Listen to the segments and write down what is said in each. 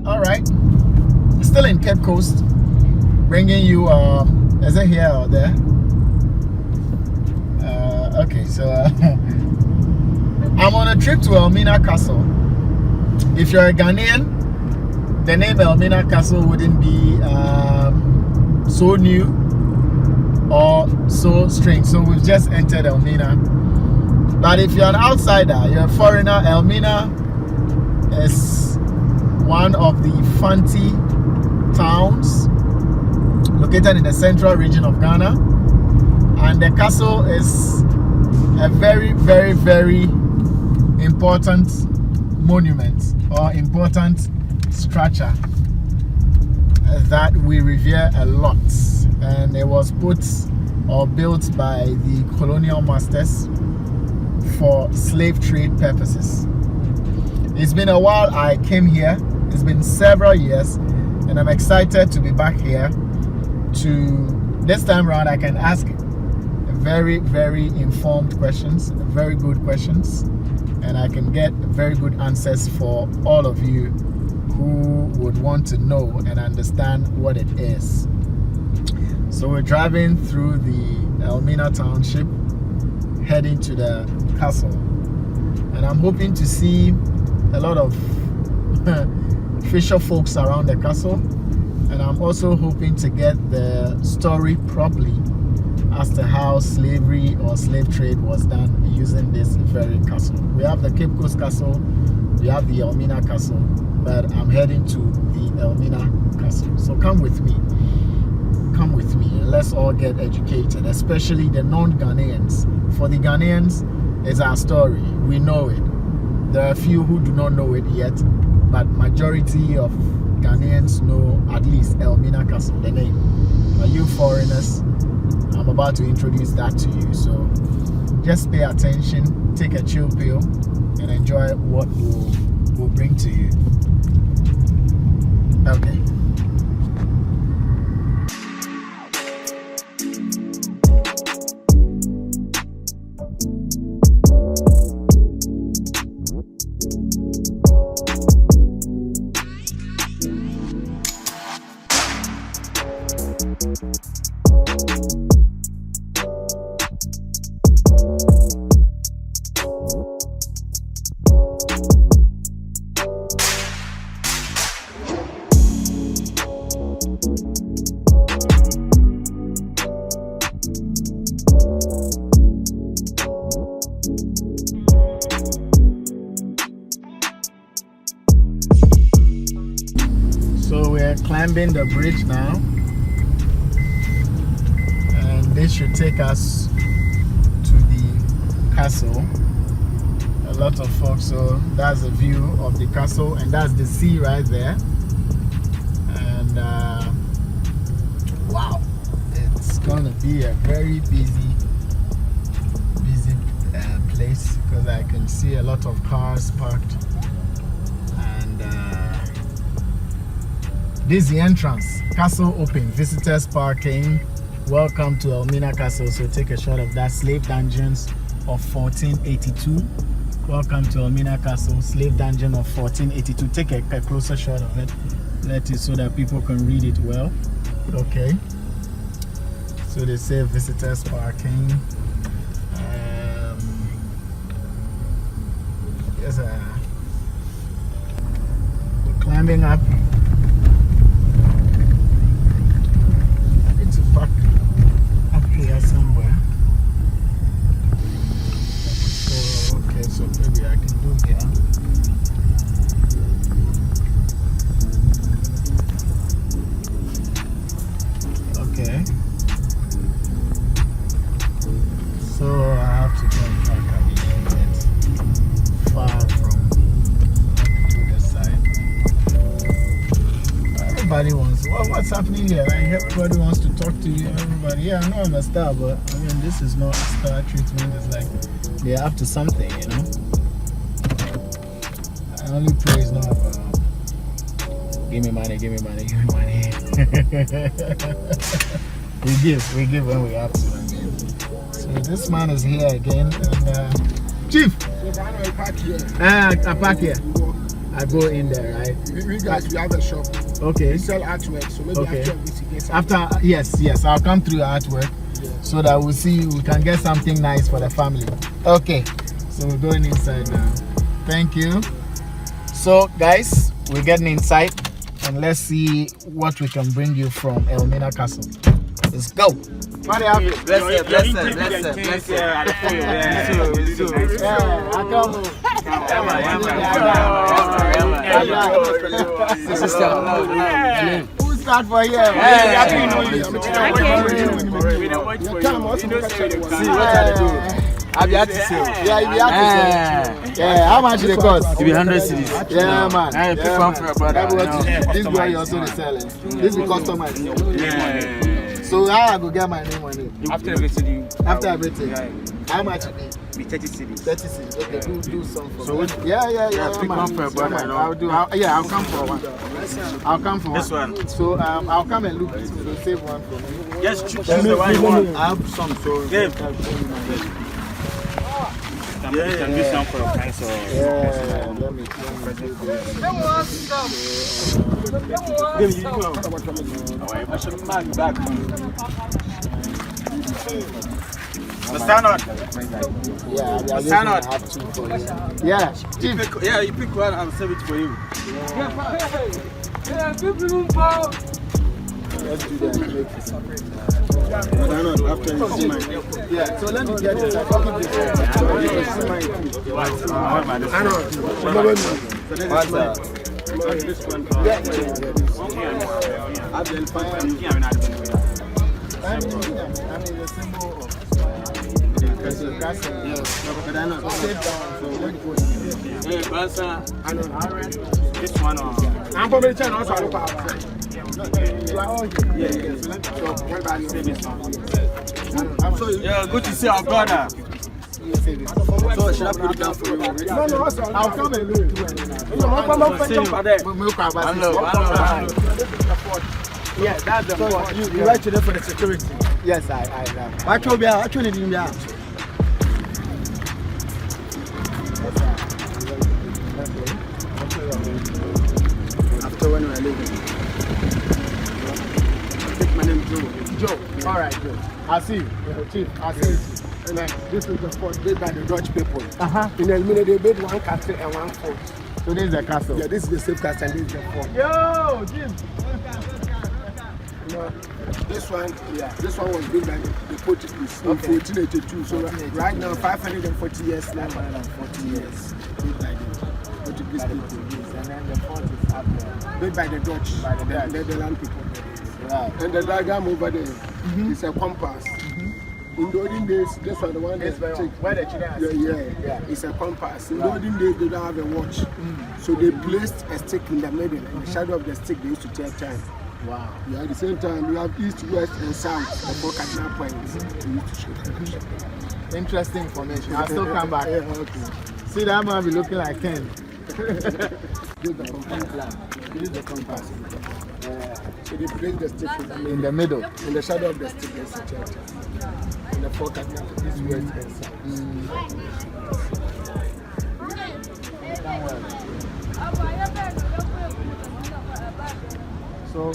All right. Still in Cape Coast, bringing you, is it here or there? Okay, so I'm on a trip to Elmina Castle. If you're a Ghanaian, the name Elmina Castle wouldn't be so new or so strange. So we've just entered Elmina. But if you're an outsider, you're a foreigner, Elmina is one of the fancy towns located in the central region of Ghana. And the castle is a very, very, very important monument or important structure that we revere a lot. And it was put or built by the colonial masters for slave trade purposes. It's been a while I came here. It's been several years, and I'm excited to be back here. This time around I can ask very, very informed questions, very good questions, and I can get very good answers for all of you who would want to know and understand what it is. So we're driving through the Elmina Township, heading to the castle, and I'm hoping to see a lot of fisher folks around the castle, and I'm also hoping to get the story properly as to how slavery or slave trade was done using this very castle. We have the Cape Coast Castle, we have the Elmina Castle, but I'm heading to the Elmina Castle. So come with me, and let's all get educated, especially the non-Ghanaians. For the Ghanaians, it's our story, we know it. There are a few who do not know it yet, but majority of Ghanaians know at least Elmina Castle, the name. But you foreigners, I'm about to introduce that to you, so just pay attention, take a chill pill, and enjoy what we'll bring to you. Okay. So we're climbing the bridge now, and this should take us to the castle. A lot of folks, so that's the view of the castle, and that's the sea right there. And wow, it's gonna be a very busy place, because I can see a lot of cars parked. And this is the entrance. Castle open, visitors parking. Welcome to Elmina Castle. So take a shot of that. Slave dungeons of 1482. Welcome to Elmina Castle, slave dungeon of 1482. Take a closer shot of it. Let it so that people can read it well. Okay. So they say visitors parking. Yes, we're climbing up. Here somewhere. So, okay, so maybe I can do here. Okay. So I have to go and park a little bit far from to this side. Everybody wants, what's happening here? Like, everybody wants to talk to you. Everybody, yeah, I know I'm a star, but I mean, this is not star treatment. It's like they're up to something, you know. I only pray it's not about give me money, give me money, give me money. we give when we have to. I mean. So this man is here again, and Chief. I park here. I go in there, right? We guys, we have a shop. Okay. We sell artwork, so maybe Okay. after Yes, I'll come through your artwork so that we can get something nice for the family. Okay, so we're going inside now. Thank you. So, guys, we're getting inside and let's see what we can bring you from Elmina Castle. Let's go. What do you have? Bless it. Who start for here? See what I do. I'll be happy to sell. Yeah, you be happy to sell. Yeah, how much did it cost? It be 100 cities. Yeah, man. I pick one for your brother. This boy you also the selling. This is customer. So how I go get my name on it? After everything. After everything. How much it be? 30 cities. 30 cities. Okay, do some for So me. what? Yeah, pick man. one for your brother. Yeah, I'll come for one. I'll come for This one. So I'll come and look. So save one for me. Just choose the one you want. I have some. So Give. Can do some for your friends or... yeah, let me do Stand on. Yeah, I Stand on. have two for you. Yeah, Chief. You pick one, I'll save it for you. Let's do that. after you see mine. Yeah, so let me get this. I'll keep this. This one or... I'm from the channel also. Yeah, good to see our brother. So should I put it down for you? No, I'll come and look. Yeah, that's the point. You write to them for the security. Yes, I Actually, didn't after when we're leaving. Take my name Joe. All right, Joe. I see you. Chief, I see you. And this is the fort built by the Dutch people. Uh-huh. In Elmina, they built one castle and one fort. So this is the castle. Yeah, this is the safe castle and this is the fort. Yo, Jim. This one was built by the Portuguese in 1482. So right now, 540 years now. 540 years. Built by the Portuguese people. And then the fort is up there. Built by the Dutch, By the Dutch. the land people. Right. And the diagram over there is a compass. In the olden days, this was the one that Where the children are yeah, it's a compass. In the olden days, they don't have a watch. So they placed a stick in the middle. In the shadow of the stick, they used to tell time. Wow. Yeah, at the same time, we have east, west, and south, the four cardinal points. We used to show time. Interesting information. I'll still come back. Yeah, okay. See, that man be looking like Ken. This is the complete plan. This is the compass. So they place the stick In the middle. in the shadow of the stick, there's a church. In the four cardinal, east, west, and south. So,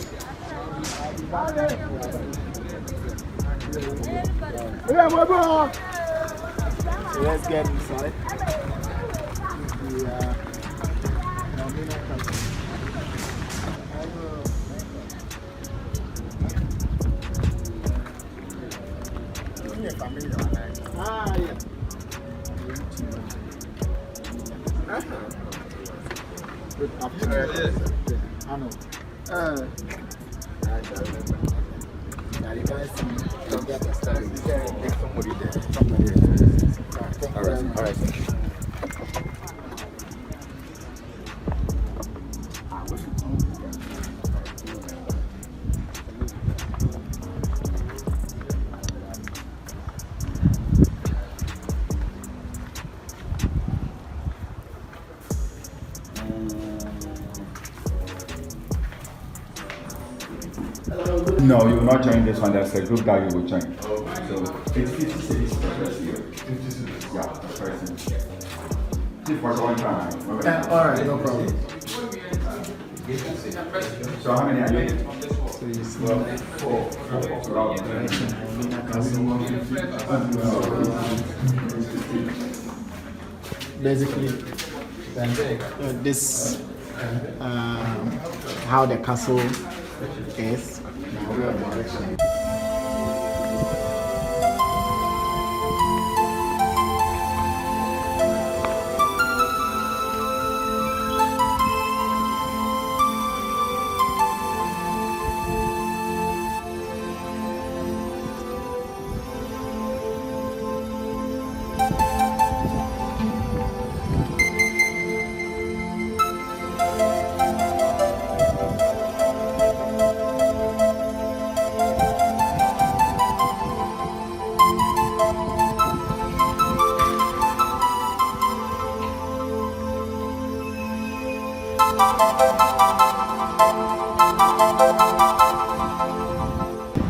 Yeah, my bro! so let's get inside. The Elmina Castle. Ah, yeah. Good afternoon. Arnold. Yeah, you guys see, don't get the story. There's somebody there. All right. No, you will not join this one. There's a group that you will join. So it's 50 cities per person. 50 cities? Yeah, per person. For one time. All right, no problem. So how many are you? So you see Four. Elmina Castle. Basically, this how the castle is.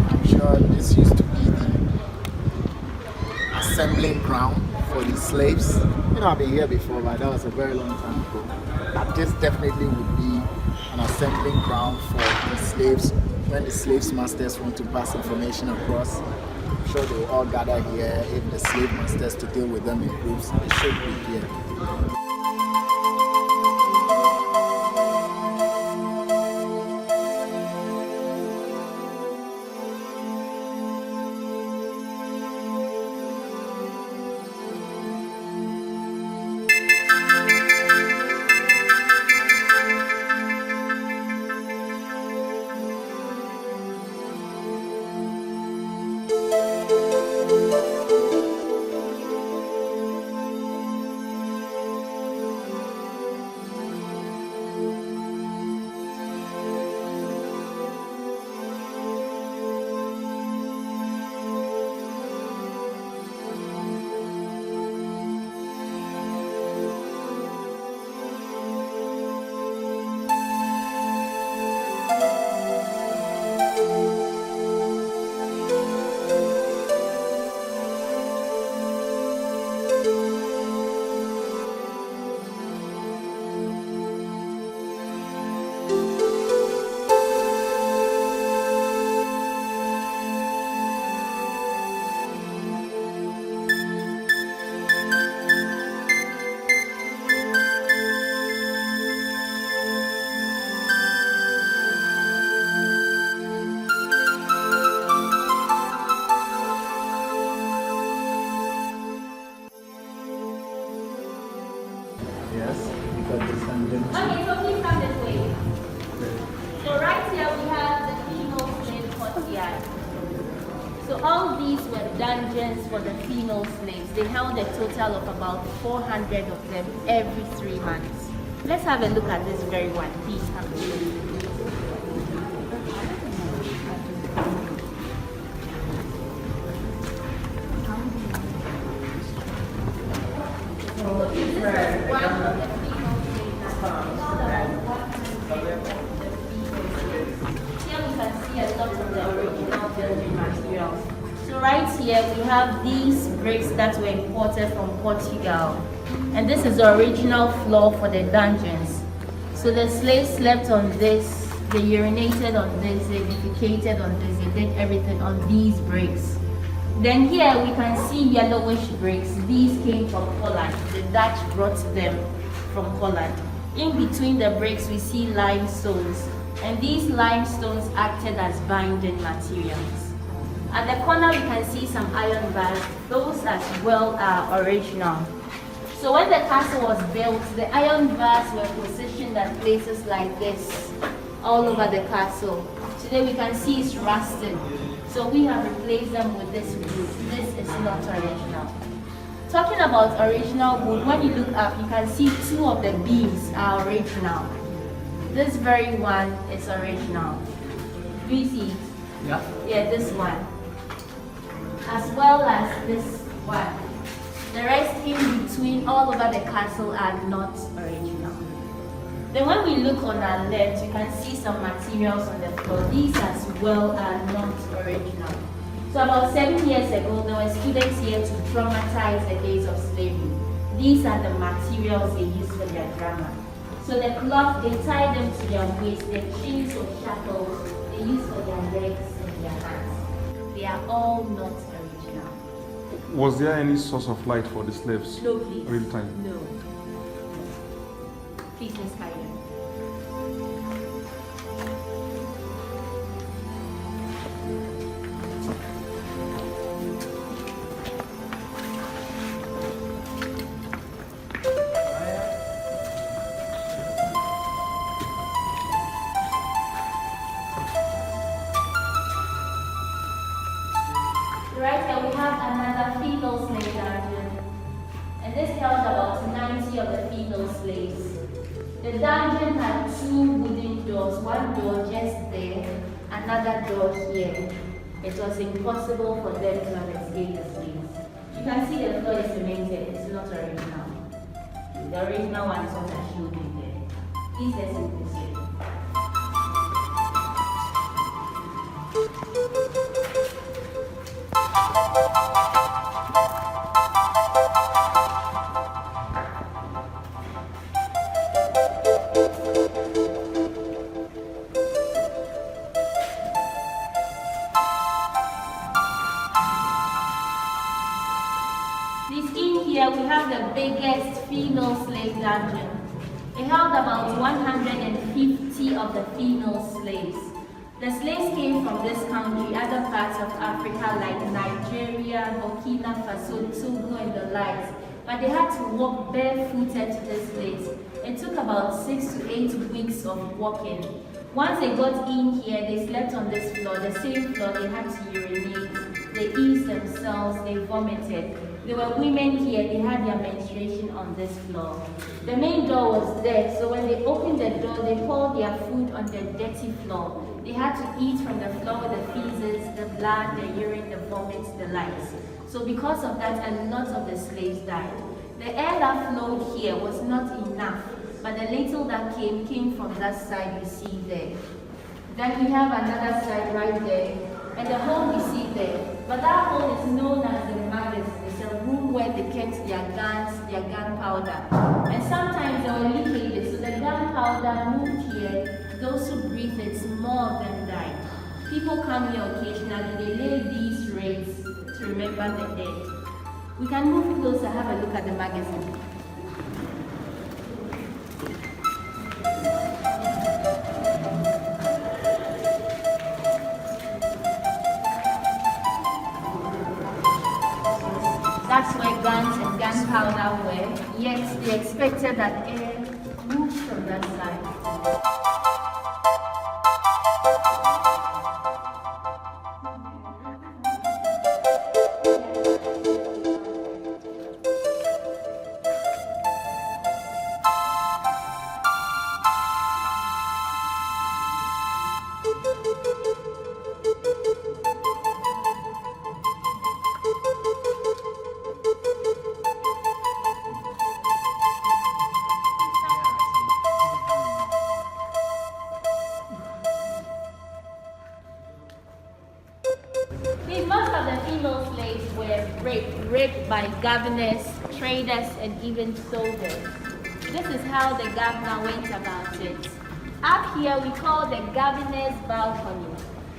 I'm sure this used to be the assembling ground for the slaves. You know, I've been here before, but that was a very long time ago. But this definitely would be an assembling ground for the slaves when the slaves masters want to pass information across. I'm sure they will all gather here. If the slave masters to deal with them in groups, they should be here. Yes, because this dungeon. Okay, so please come this way. So right here we have the female slave courtyard. So all these were dungeons for the female slaves. They held a total of about 400 of them every 3 months. Let's have a look at this very one. Please come this way. So right here we have these bricks that were imported from Portugal, and this is the original floor for the dungeons. So the slaves slept on this, they urinated on this, they defecated on this, they did everything on these bricks. Then here we can see yellowish bricks. These came from Holland. The Dutch brought them from Holland. In between the bricks we see limestones, and these limestones acted as binding materials. At the corner we can see some iron bars. Those as well are original. So when the castle was built, the iron bars were positioned at places like this all over the castle. Today we can see it's rusted. So we have replaced them with this wood. This is not original. Talking about original wood, when you look up, you can see 2 of the beams are original. This very one is original. Do you see it? Yeah. Yeah, this one. As well as this one. The rest in between all over the castle are not original. Then when we look on our left, you can see some materials on the floor. These as well are not original. So about 7 years ago, there were students here to dramatize the days of slavery. These are the materials they used for their drama. So the cloth, they tie them to their waist, their chains or shackles, they use for their legs and their hands. They are all not original. Was there any source of light for the slaves? No, please. Real time? No. Please, let's carry them. Right here we have another female slave dungeon, and this held about 90 of the female slaves. The dungeon had 2 wooden doors, one door just there, another door here. It was impossible for them to have escaped the slaves. You can see the floor is cemented, it's not original. The original one is what I showed you there. Please let's see this here. Here we have the biggest female slave dungeon. It held about 150 of the female slaves. The slaves came from this country, other parts of Africa like Nigeria, Burkina Faso, Togo and the likes. But they had to walk barefooted to this place. It took about 6 to 8 weeks of walking. Once they got in here, they slept on this floor, the same floor. They had to urinate, they eased themselves, they vomited. There were women here, they had their menstruation on this floor. The main door was there, so when they opened the door, they poured their food on the dirty floor. They had to eat from the floor with the feces, the blood, the urine, the vomit, the lice. So because of that, a lot of the slaves died. The air that flowed here was not enough, but the little that came from that side you see there. Then we have another side right there, and the hole we see there. But that hole is known as the magazine. It's a room where they kept their guns, their gunpowder. And sometimes there were leakages, so the gunpowder moved here. Those who breathed it, more of them died. People come here occasionally, they lay these wreaths to remember the dead. We can move closer, have a look at the magazine. That's where guns and gunpowder were, yet they expected that air moved from that side. Most of the female slaves were raped by governors, traders, and even soldiers. This is how the governor went about it. Up here we call the governor's balcony.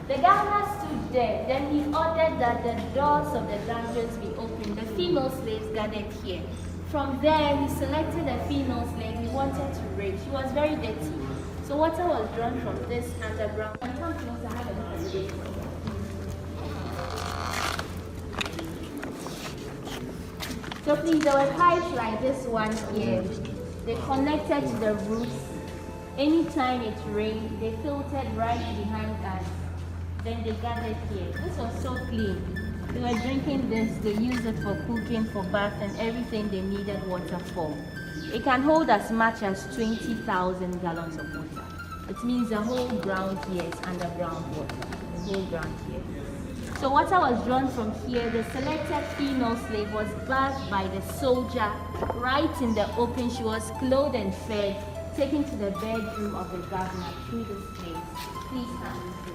The governor stood there, then he ordered that the doors of the dungeons be opened. The female slaves gathered here. From there, he selected a female slave he wanted to rape. She was very dirty. So water was drawn from this underground. And come closer, have a look at this. So please, there were pipes like this one here. They connected to the roofs. Anytime it rained, they filtered right behind us. Then they gathered here. This was so clean. They were drinking this, they used it for cooking, for bath, and everything they needed water for. It can hold as much as 20,000 gallons of water. It means the whole ground here is underground water. The whole ground here. So water was drawn from here. The selected female slave was bathed by the soldier right in the open. She was clothed and fed, taken to the bedroom of the governor through the slaves. Please stand with me.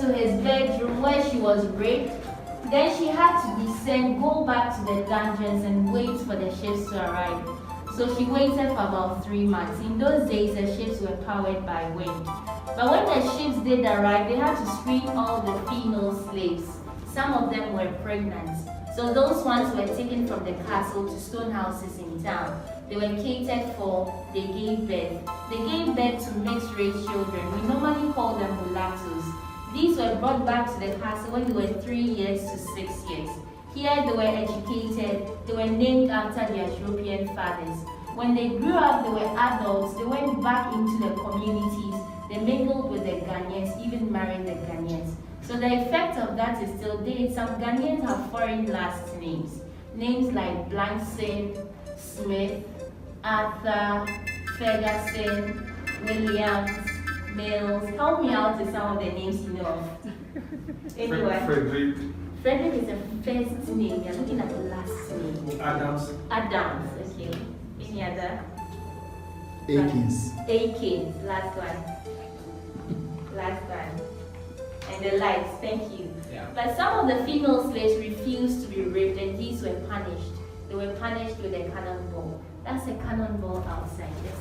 to his bedroom where she was raped. Then she had to descend, go back to the dungeons and wait for the ships to arrive. So she waited for about 3 months. In those days, the ships were powered by wind. But when the ships did arrive, they had to screen all the female slaves. Some of them were pregnant. So those ones were taken from the castle to stone houses in town. They were catered for, they gave birth. They gave birth to mixed-race children. We normally call them mulattoes. These were brought back to the castle when they were 3 years to 6 years. Here they were educated, they were named after their European fathers. When they grew up, they were adults, they went back into the communities, they mingled with the Ghanaians, even married the Ghanaians. So the effect of that is still there. Some Ghanaians have foreign last names. Names like Blankson, Smith, Arthur, Ferguson, Williams, Mills. Help me out with some of the names you know of. Anyway. Frederick is the first name. You're looking at the last name. Adams. Adams, okay. Any other? Akins. Akins, last one. Last one. And the lights, thank you. Yeah. But some of the female slaves refused to be raped and these were punished. They were punished with a cannonball. That's a cannonball outside this.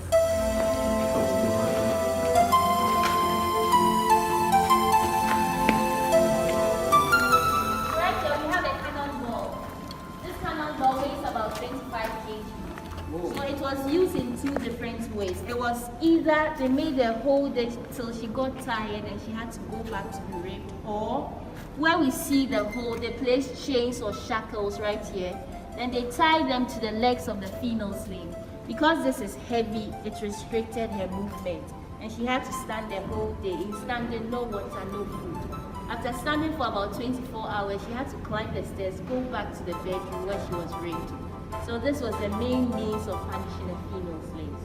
Right here we have a cannonball. This cannonball weighs about 25 kg. So it was used in 2 different ways. It was either they made her hold it till she got tired and she had to go back to be raped, or where we see the hole, they placed chains or shackles right here. Then they tied them to the legs of the female slave. Because this is heavy, it restricted her movement. And she had to stand the whole day. In standing, no water, no food. After standing for about 24 hours, she had to climb the stairs, go back to the bedroom where she was raped. So this was the main means of punishing the female slaves.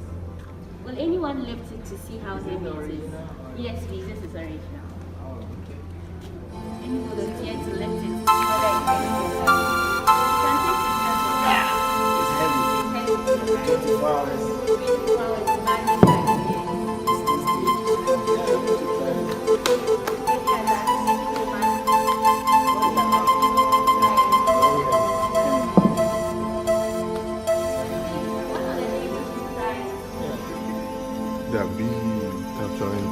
Will anyone lift it to see how heavy it is? Yes, please, this is original. Any volunteer to lift it to see whether it's heavy or heavy? You can take pictures of that. It's heavy. It's heavy. 24 hours. 24 hours, imagine that. They are busy capturing.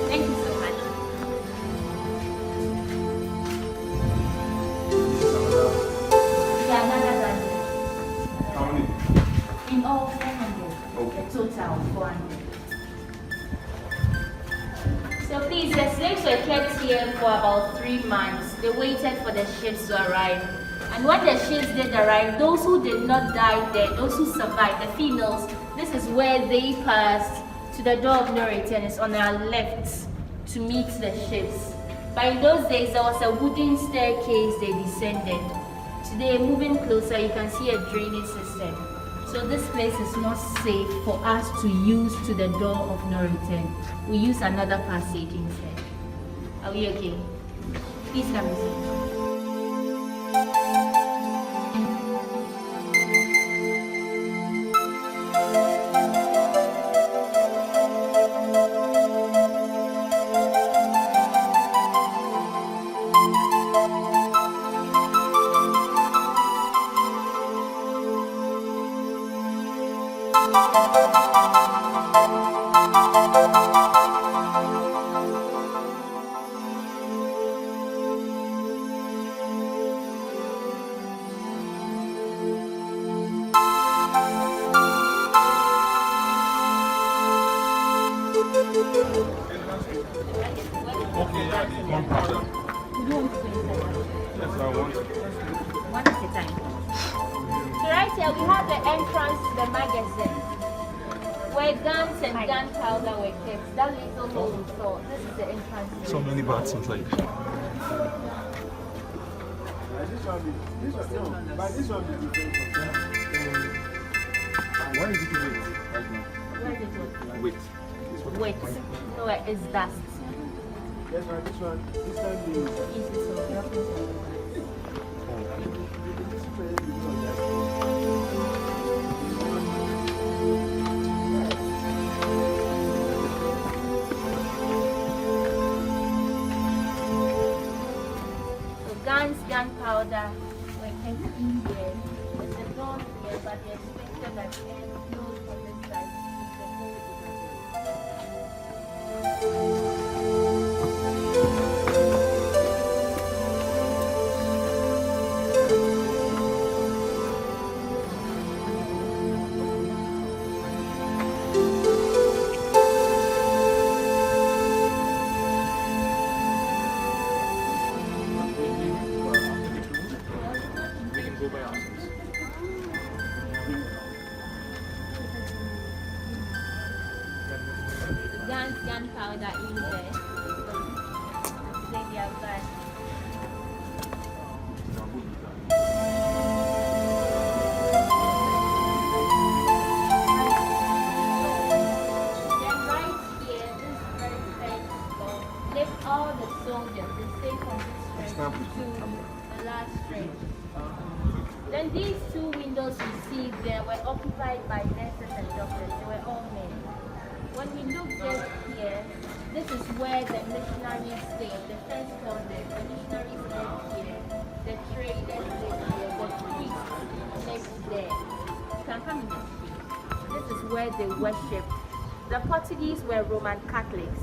Thank you so much. Yeah, another bundle. How many? In all, 400. Okay. The total, 400. So please, the slaves were kept here for about 3 months. They waited for the ships to arrive. And when the ships did arrive, those who did not die there, those who survived, the females, this is where they passed to the door of no return. It's on our left to meet the ships. But in those days, there was a wooden staircase they descended. Today, moving closer, you can see a drainage system. So this place is not safe for us to use to the door of no return. We use another passage instead. Are we okay? Please come and see. gunpowder. You don't want to enter that. Yes, I want it. One at a time. So right here we have the entrance to the magazine, where guns and gunpowder were kept. That little hole we saw. This is the entrance. So many bats inside. This one be different. Why is it wait right now? Where is it? Wait. Wait. No, it's dust. Yes, right, this one is Easy, so we have to- So guns, gunpowder were kept in there. There's a door here, but they expected that air flows from this side. It's a hole over there. We can go by ourselves. The guns, gunpowder in there. Then they are back. Then right here, this very first floor, lift all the soldiers, they stay from this stretch to the last stretch. Then these two windows you see there were occupied by nurses and doctors. They were all men. When we look just here, this is where the missionaries stayed. The first convent, the missionaries lived here. The traders lived here. The priests lived there. You can come in the street. This is where they worshipped. The Portuguese were Roman Catholics.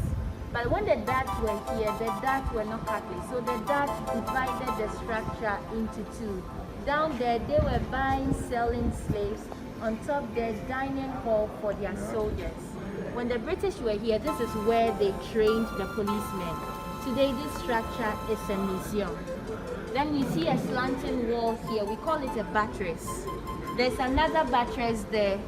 But when the Dutch were here, the Dutch were not Catholics. So the Dutch divided the structure into two. Down there, they were buying, selling slaves. On top, there's dining hall for their soldiers. When the British were here, this is where they trained the policemen. Today, this structure is a museum. Then we see a slanting wall here. We call it a buttress. There's another buttress there.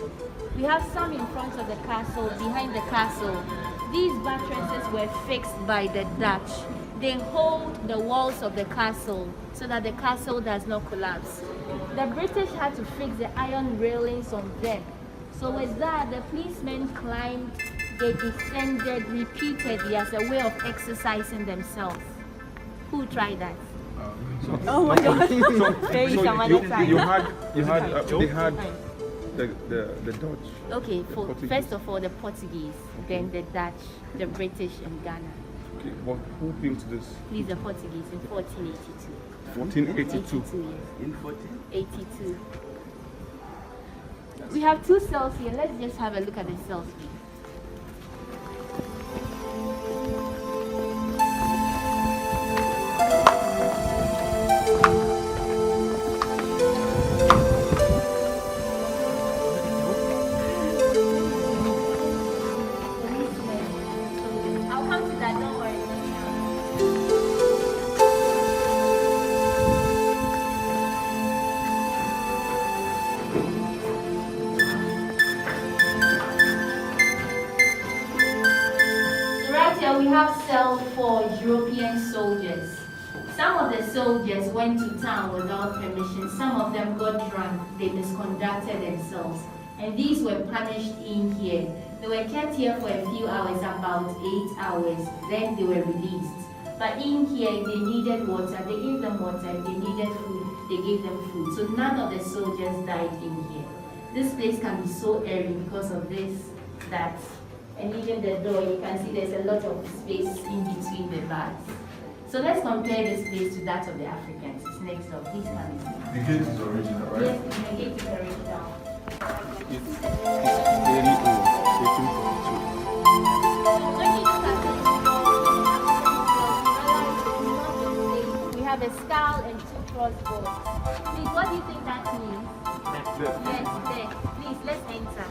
We have some in front of the castle, behind the castle. These buttresses were fixed by the Dutch. They hold the walls of the castle so that the castle does not collapse. The British had to fix the iron railings on them. So with that, the policemen climbed, they descended repeatedly as a way of exercising themselves. Who tried that? Oh my God! Maybe some other time. They had the Dutch. Okay, Portuguese. first of all the Portuguese, then the Dutch, the British and Ghana. Okay, who built this? These are Portuguese in 1482. 1482. 82 years. In 1482. We have two cells here. Let's just have a look at the cells. I'll come to that, don't worry. Right here we have cells for European soldiers. Some of the soldiers went to town without permission. Some of them got drunk. They misconducted themselves. And these were punished in here. They were kept here for a few hours, about 8 hours. Then they were released. But in here, they needed water. They gave them water. If they needed food, they gave them food. So none of the soldiers died in here. This place can be so airy because of this, that. And even the door, you can see there's a lot of space in between the bars. So let's compare this place to that of the Africans. It's next door. Please come in. The gate is original, right? Yes, the gate is original. It's very old. 1842. When you look at this door, you realize it's not the same. We have a skull and two crossbones. Please, what do you think that means? Yes, there. Please, let's enter.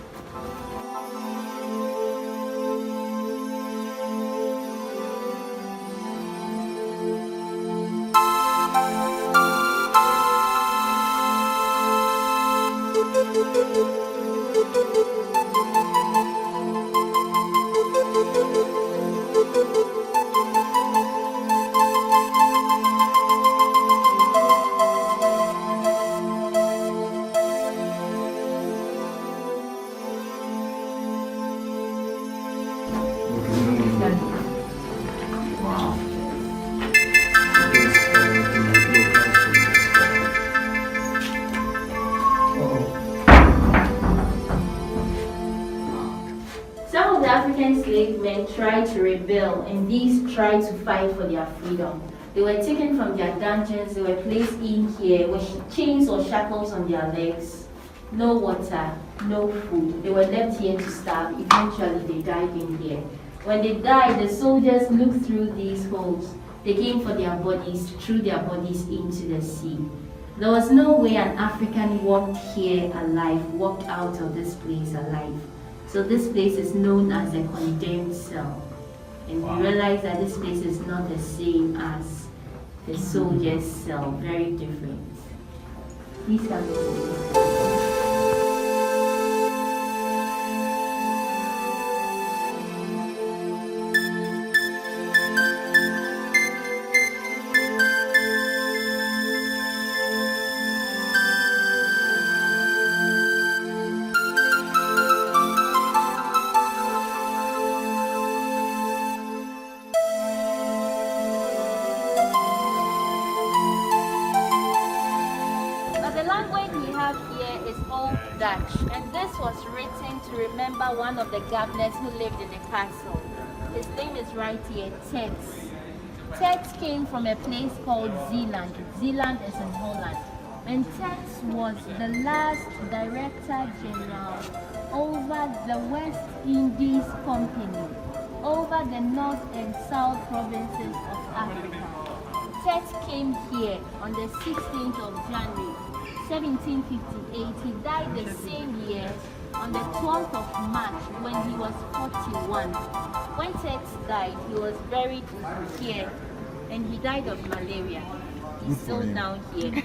African slave men tried to rebel, and these tried to fight for their freedom. They were taken from their dungeons, they were placed in here with chains or shackles on their legs, no water, no food. They were left here to starve. Eventually, they died in here. When they died, the soldiers looked through these holes. They came for their bodies, threw their bodies into the sea. There was no way an African walked here alive, walked out of this place alive. So this place is known as the condemned cell. And we realize that this place is not the same as the soldiers' cell, very different. These can be Dutch, and this was written to remember one of the governors who lived in the castle. His name is right here, Tex. Tex came from a place called Zeeland. Zeeland is in Holland. And Tex was the last Director General over the West Indies Company, over the North and South provinces of Africa. Tex came here on the 16th of January, 1758. He died the same year on the 12th of March when he was 41. When Tex died, he was buried here and he died of malaria. He's still down here.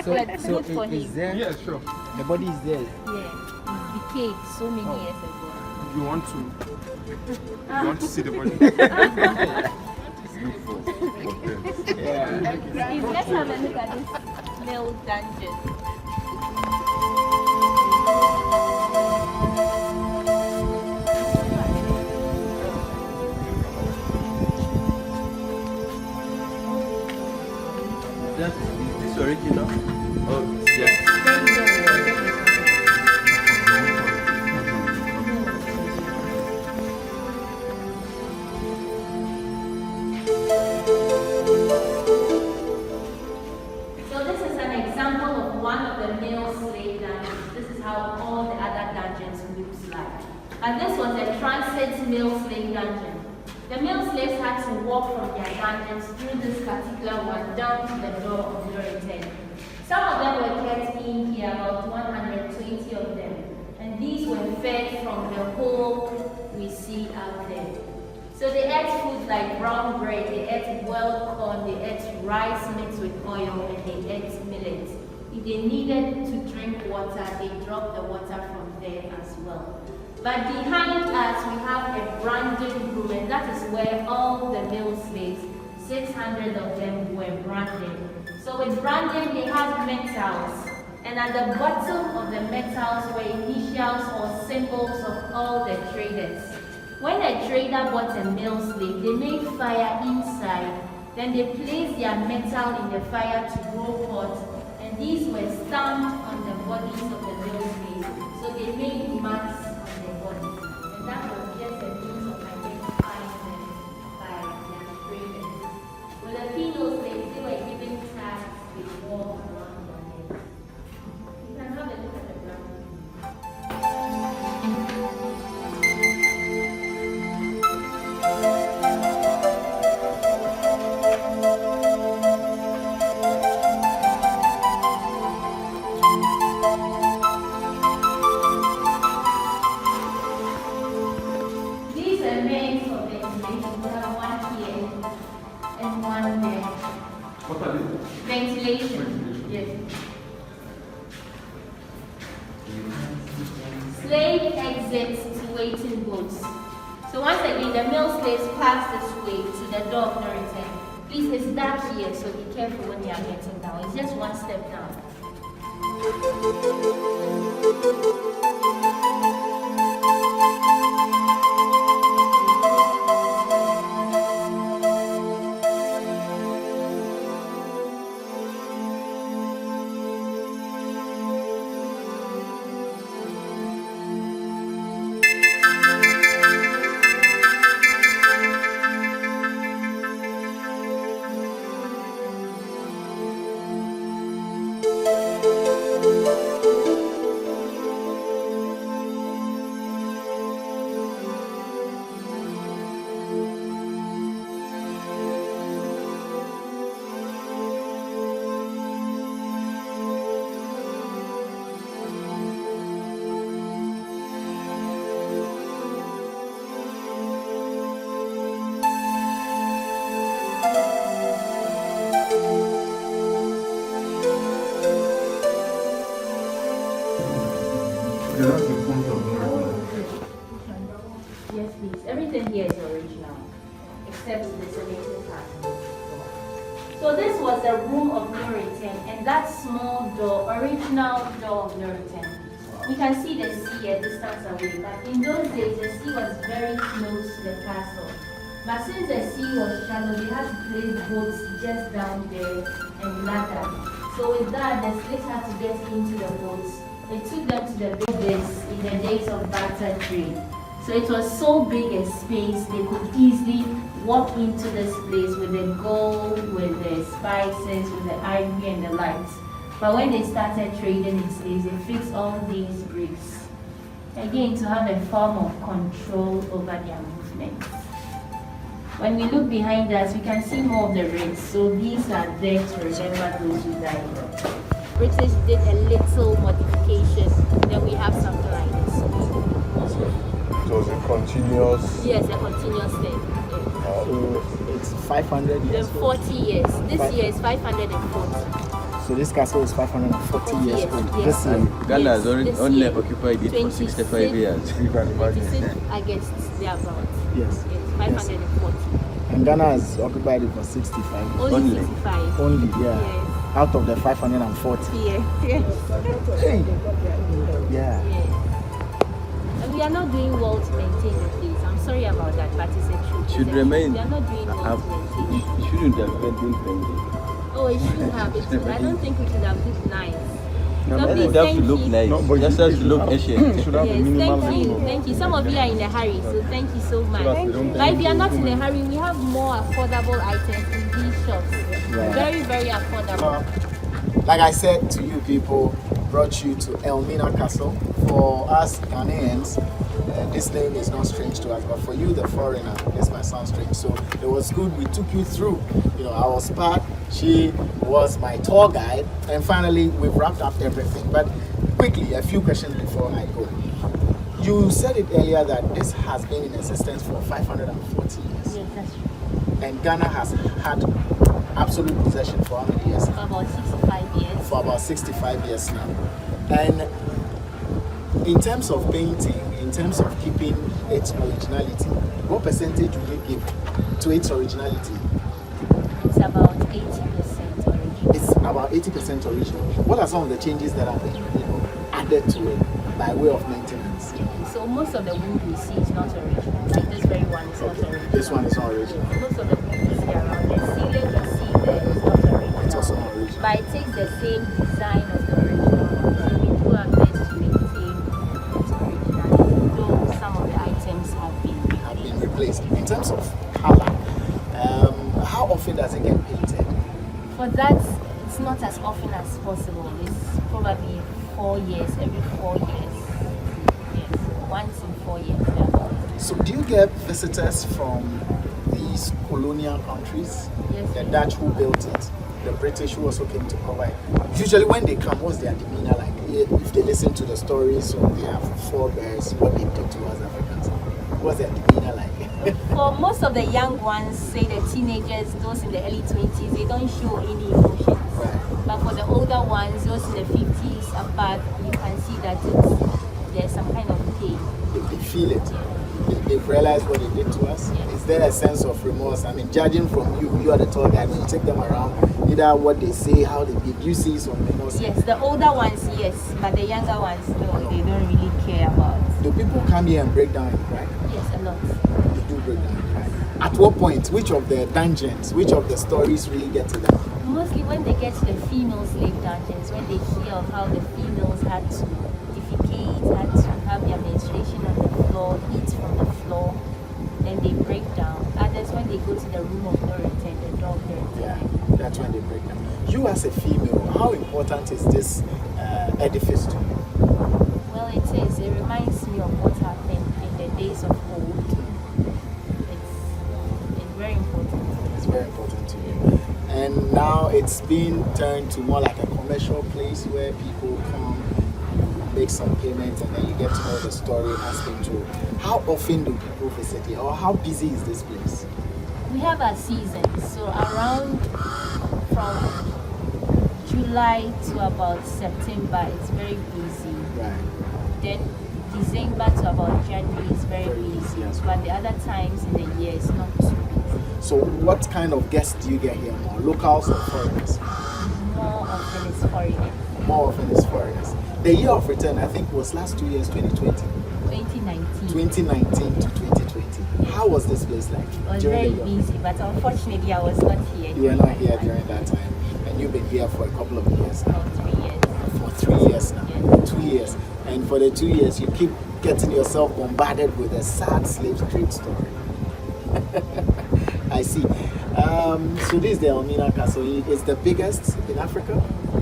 So good for him. is there? Yeah, sure. The body is there. Yeah, he's decayed so many years ago. You want to see the body? Let's have a look at this male dungeon. Is this original? Oh, yes. So this is an example of one of the male slave dungeons. This is how all the other dungeons looks like. And this was a transit male slave dungeon. The male slaves had to walk from their dungeons through this particular one down to the door of no return. Some of them were kept in here, about 120 of them. And these were fed from the hole we see out there. So they ate food like brown bread, they ate boiled corn, they ate rice mixed with oil, and they ate millet. If they needed to drink water, they dropped the water from there as well. But behind us, we have a branding room, and that is where all the male slaves, 600 of them, were branded. So with branding, they have metals, and at the bottom of the metals were initials or symbols of all the traders. When a trader bought a male slave, they made fire inside, then they placed their metal in the fire to grow hot, and these were stamped on the bodies of the male slaves. So they made marks on their bodies, and that was just a means of identifying them by their traders. With the female slaves, they were given tags with war around their necks. You can have a look at the ground. These are made for ventilation. We have one here and one there. What are they? Ventilation. Yes. Slave exits to waiting boats. So once again, the male slaves pass this way to the door of no return. Please, it's dark here, so be careful when you are getting down. It's just one step down. Yes, please. Everything here is original, except the cemented part. So this was the room of Nuritan, and that small door, original door of Nuritan. We can see the sea a distance away, but in those days the sea was very close to the castle. But since the sea was shallow, they had to place boats just down there and ladder. So with that, the slaves had to get into the boats. They took them to the buildings in the days of barter trade. So it was so big a space, they could easily walk into this place with the gold, with the spices, with the ivory and the lights. But when they started trading in slaves, they fixed all these bricks. Again, to have a form of control over their movements. When we look behind us, we can see more of the bricks. So these are there to remember those who died. British did a little modification, then we have something like this. It was a continuous. Yes, a continuous thing. So it's 500 years. Then 40 years. This year is 540. So this castle is 540 years old. Yes. This year. Ghana has This only year, occupied it for 65 years. You can imagine. 26 against thereabouts. Yes. Yes, 540. And Ghana has occupied it for 65. Only Only. 65. Only, yeah. Yes. Out of the 540. Yes. Yes. Hey. Yeah. Yes. And we are not doing well to maintain the place. I'm sorry about that, but it's a truth. Should remain. We are not doing well to maintain it. It shouldn't have been friendly. Oh, it should have. I don't think we should have looked nice. No, So it please, has to thank look you. nice. No, but Just you has to look should Asian. You should have a Yes, minimal thank you, level. thank you. Some of you are in a hurry, so thank you so much. that we don't But if you are thank not you. in a hurry, we have more affordable items in these shops. Right. Very, very affordable. Like I said to you people, brought you to Elmina Castle. For us Ghanaians, this name is not strange to us, but for you, the foreigner, this might sound strange. So it was good. We took you through. I was part. She was my tour guide, and finally we've wrapped up everything. But quickly, a few questions before I go. You said it earlier that this has been in existence for 540 years, Yes, that's true. and Ghana has had absolute possession for how many years? For about 65 years. For about 65 years now. And in terms of painting, in terms of keeping its originality, what percentage would you give to its originality? It's about 80% original. It's about 80% original. What are some of the changes that have been added to it by way of maintenance? So most of the wood we see is not original. Like this very one is not original. This one is not original. Most of the wood we see around the ceiling you see there is not original. It's also not original. But it takes the same design of the original one. So we do our best to maintain its originality, though some of the items have been Replaced. In terms of color, how often does it get painted? For that, it's not as often as possible. It's probably 4 years, every 4 years. Yes, once in 4 years. Yeah. So do you get visitors from these colonial countries? Yes. The Dutch who built it, the British who also came to cover it. Usually when they come, what's their demeanor like? If they listen to the stories of their forebears, what they did to us Africans, what's their demeanor like? For most of the young ones, say the teenagers, those in the early 20s, they don't show any emotions. But for the older ones, those in the 50s above, you can see that there's some kind of pain. They feel it. They've realized what they did to us. Yes. Is there a sense of remorse? I mean, judging from you are the tour guide, when you take them around, either what they say, how they did, you see some remorse? Yes, the older ones, yes, but the younger ones, no, they don't really care about. Do people come here and break down and cry? Yes, a lot. They do break down and cry. At what point, which of the dungeons, which of the stories really get to them? Mostly when they get to the female slave dungeons, when they hear of how the females had to defecate, had to have their menstruation on the floor, eat from the floor, then they break down. Others, when they go to the room of Nuritan, the dog Nuritan. Yeah, that's when they break down. You as a female, how important is this edifice to you? Well, it is. It reminds me of what happened in the days of old. It's very important. It's very important to you. And now it's been turned to more like a commercial place where people come, make some payments, and then you get to know the story as been told. How often do people visit here, or how busy is this place? We have our seasons, so around from July to about September, it's very busy. Right. Then December to about January is very busy, Yes. but the other times in the year it's not too busy. So what kind of guests do you get here more? Locals or foreigners? More often it's foreigners. More often it's foreigners. The year of return, I think, was last 2 years, 2020. 2019. 2019 to 2020. How was this place like? It was during very the year? busy, but unfortunately I was not here. You were not here during that time. And you've been here for a couple of years now. For 3 years. For 3 years now. Yes. 2 years. And for the 2 years, you keep getting yourself bombarded with a sad slave trade story. I see. So this is the Elmina Castle. It's the biggest in Africa?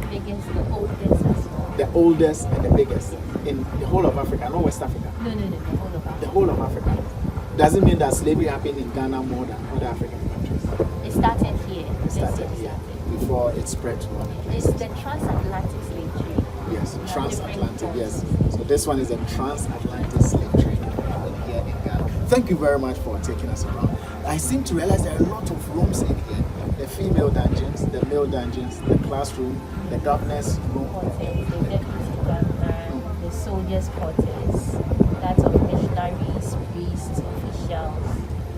Biggest, the oldest as well. The oldest and the biggest in the whole of Africa, not West Africa. No, the whole of The Africa. whole of Africa. Does it mean that slavery happened in Ghana more than other African countries? It started here. It started here before it spread to other It's places. the transatlantic slave trade. Yes, There are transatlantic, different yes. forms. So this one is a transatlantic slave trade here in Ghana. Thank you very much for taking us around. I seem to realize there are a lot of rooms in here. The female dungeons, the male dungeons, the classroom, the governor's room. Quarters, the deputy governor, the soldiers' quarters, that of missionaries, priests, officials.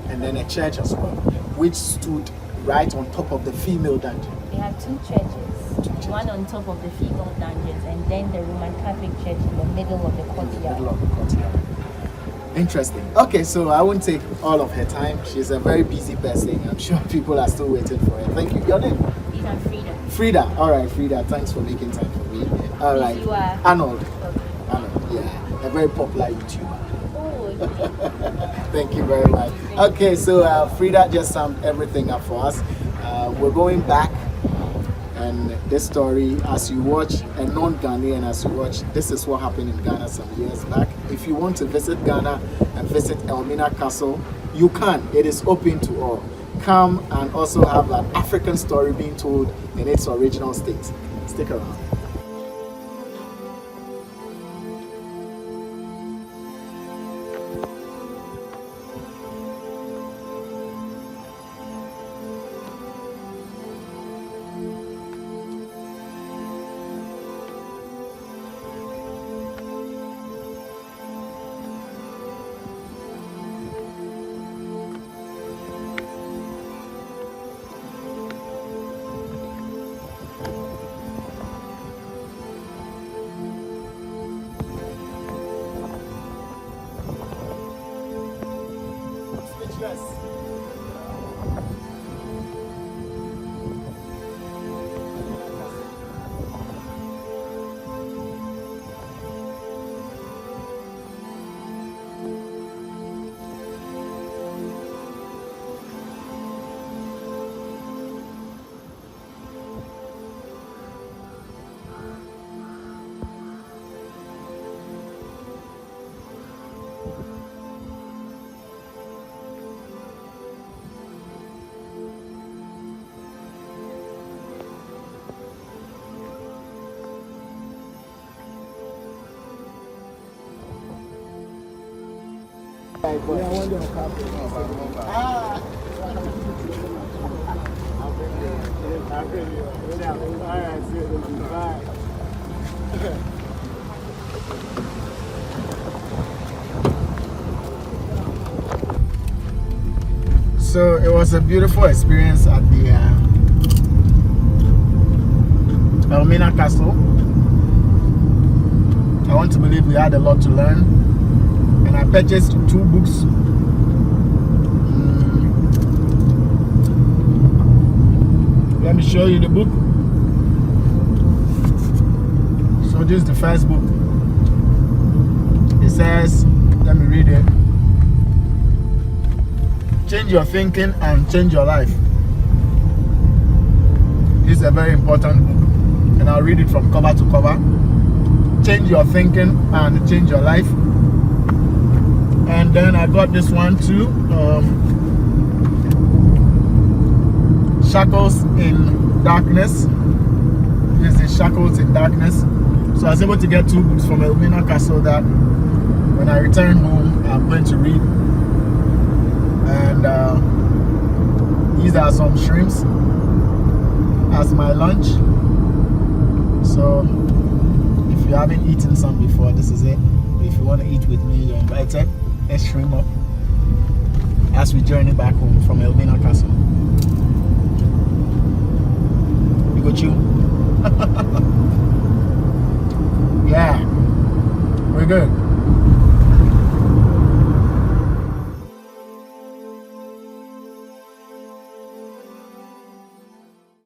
And then a church as well, which stood right on top of the female dungeon. They have two churches, one on top of the female dungeons, and then the Roman Catholic Church in the middle of the courtyard. Middle of the courtyard. Interesting. Okay, so I won't take all of her time. She's a very busy person. I'm sure people are still waiting for her. Thank you. Your name? These are freedom. Frida. All right, Frida. Thanks for making time for me. All right. You are Arnold. okay. Arnold. Yeah, a very popular YouTuber. Oh, okay. Thank you very much. Okay, so Frida just summed everything up for us. We're going back, and this story, as you watch, a non-Ghanaian, as you watch, this is what happened in Ghana some years back. If you want to visit Ghana and visit Elmina Castle, you can. It is open to all. Come and also have an African story being told in its original state. Stick around. Speechless. So it was a beautiful experience at the Elmina Castle. I want to believe we had a lot to learn, and I purchased 2 books. Let me show you the book. So this is the first book. It says, let me read it. Change your thinking and change your life. This is a very important book, and I'll read it from cover to cover. Change your thinking and change your life. And then I got this one too. Shackles in Darkness. This is Shackles in Darkness. So I was able to get 2 books from Elmina Castle that when I return home I'm going to read. And these are some shrimps as my lunch. So if you haven't eaten some before, this is it. If you want to eat with me, you're invited. Let's stream up as we journey back home from Elmina Castle. You got you? Yeah, we're good.